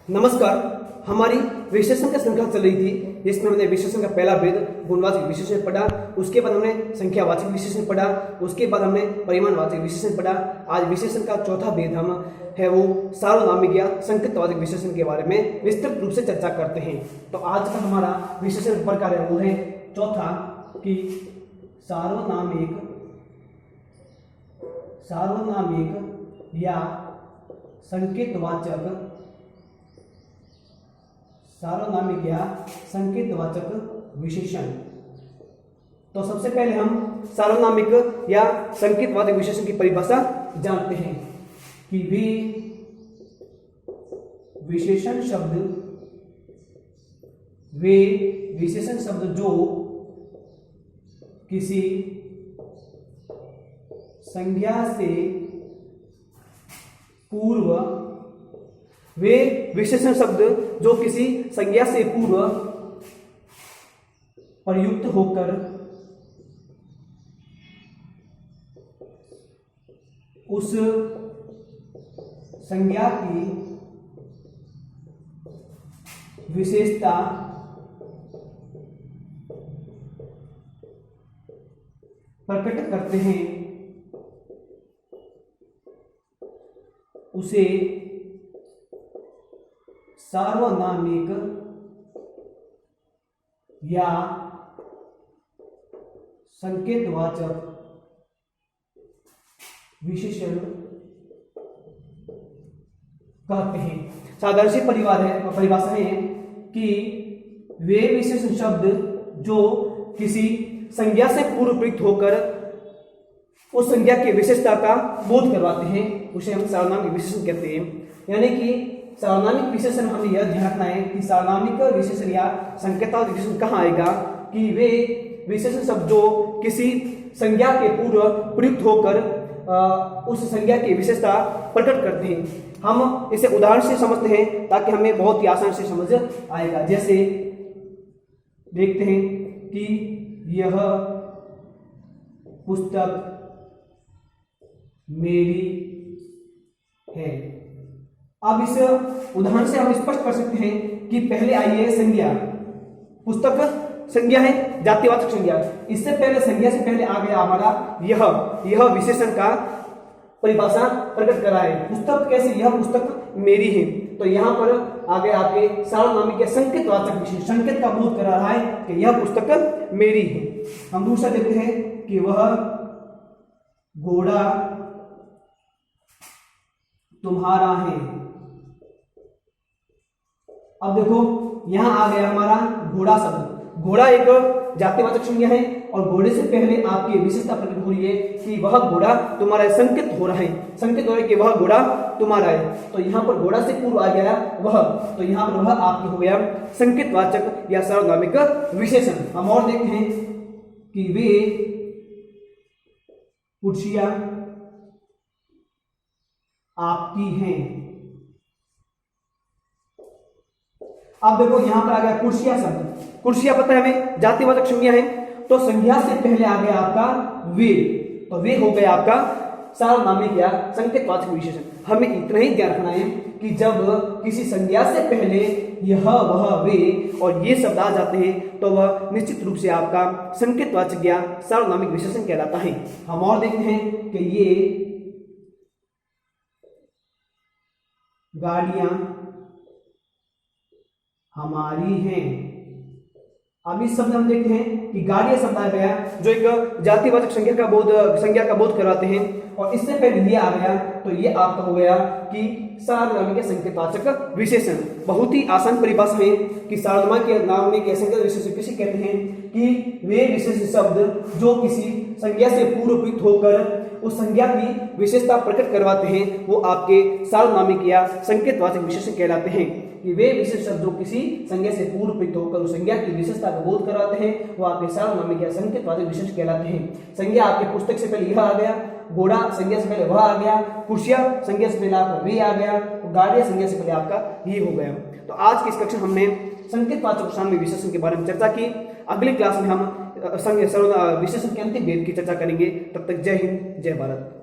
नमस्कार। हमारी विशेषण की श्रृंखला चल रही थी जिसमें हमने विशेषण का पहला भेद गुणवाचक विशेषण पढ़ा, उसके बाद हमने संख्यावाचक विशेषण पढ़ा, उसके बाद हमने परिमाणवाचक विशेषण पढ़ा। आज विशेषण का चौथा भेद हम है वो सार्वनामिक या संकेतवाचक विशेषण के बारे में विस्तृत रूप से चर्चा करते हैं। तो आज का हमारा विशेषण प्रकार है वो है चौथा कि सार्वनामिक या संकेतवाचक विशेषण। तो सबसे पहले हम सार्वनामिक या संकेतवाचक विशेषण की परिभाषा जानते हैं कि वे विशेषण शब्द जो किसी संज्ञा से पूर्व प्रयुक्त होकर उस संज्ञा की विशेषता प्रकट करते हैं उसे सार्वनामिक या संकेतवाचक विशेषण कहते हैं। साधारण सी परिभाषा है कि वे विशेषण शब्द जो किसी संज्ञा से पूर्व प्रयुक्त होकर उस संज्ञा की विशेषता का बोध करवाते हैं उसे हम सार्वनामिक विशेषण कहते हैं। यानी कि सार्वनामिक विशेषण हमें यह ध्यान रखना है कि सार्वनामिक विशेषण या संकेतवाचक विशेषण कहाँ आएगा कि वे विशेषण शब्द जो किसी संज्ञा के पूर्व प्रयुक्त होकर उस संज्ञा की विशेषता प्रकट करते हैं। हम इसे उदाहरण से समझते हैं ताकि हमें बहुत ही आसान से समझ आएगा। जैसे देखते हैं कि यह पुस्तक मेरी है। अब इस उदाहरण से हम स्पष्ट कर सकते हैं कि पहले आई है संज्ञा, पुस्तक संज्ञा है, जातिवाचक संज्ञा। इससे पहले संज्ञा से पहले आ गया हमारा यह विशेषण का परिभाषा प्रकट करा है। पुस्तक कैसे, यह पुस्तक मेरी है। तो यहाँ पर आगे आपके सार्वनामिक या संकेतवाचक विशेषण संकेत का बोध करा रहा है कि यह पुस्तक मेरी है। हम दूसरा देखते हैं कि वह घोड़ा तुम्हारा है। अब देखो यहां आ गया हमारा घोड़ा शब्द। घोड़ा एक जातिवाचक संज्ञा है और घोड़े से पहले आपकी विशेषता प्रकट हो रही है कि वह घोड़ा तुम्हारा है। संकेत हो रहा है कि वह घोड़ा तुम्हारा है। तो यहां पर घोड़ा से पूर्व आ गया वह, तो यहां पर वह आपकी हो गया संकेतवाचक या सार्वनामिक विशेषण। हम और देखते हैं कि वे कुर्सियां आपकी हैं। अब देखो यहां पर आ गया कुर्सियां शब्द। कुर्सियां पता है हमें जातिवाचक संज्ञा है, तो संज्ञा से पहले आ गया आपका वे, तो वे हो गया आपका सार्वनामिक या संकेतवाचक विशेषण। हमें इतना ही ध्यान रखना है कि जब किसी संज्ञा से पहले यह वह वे और ये शब्द आ जाते हैं तो वह निश्चित रूप से आपका संकेतवाचक या सार्वनामिक विशेषण कहलाता है। हम और देखते हैं कि ये गाड़ियां हमारी हैं। अब इस शब्द हम देखते हैं कि गाड़ियां शब्द आ गया जो एक जातिवाचक संज्ञा का बोध करवाते हैं और इससे पहले ये आ गया तो ये आपका हो गया कि सार्वनामिक संकेतवाचक विशेषण। बहुत ही आसान परिभाषा है कि सार्वनामिक या संकेतवाचक विशेषण किसे कहते हैं कि वे विशेष शब्द जो किसी संज्ञा से पूर्व प्रयुक्त होकर उस संज्ञा की विशेषता प्रकट करवाते हैं वो आपके सार्वनामिक या संकेतवाचक विशेषण कहलाते हैं। कि वे विशेष शब्द जो किसी संज्ञा से पूर्व प्रयुक्त होकर उस संज्ञा की विशेषता का बोध कराते हैं वो आपके सार्वनामिक या संकेतवाचक विशेषण कहलाते हैं। संज्ञा आपके पुस्तक से पहले यह आ गया, घोड़ा संज्ञा से पहले वह आ गया, कुर्सियां संज्ञा से पहले आपका वे आ गया, गाड़ियां संज्ञा से पहले आपका ये हो गया। तो आज की इस कक्षा हमने संकेतवाचक सार्वनामिक विशेषण के बारे में चर्चा की। अगली क्लास में हम विशेषण के अंतिम भेद की चर्चा करेंगे। तब तक जय हिंद, जय भारत।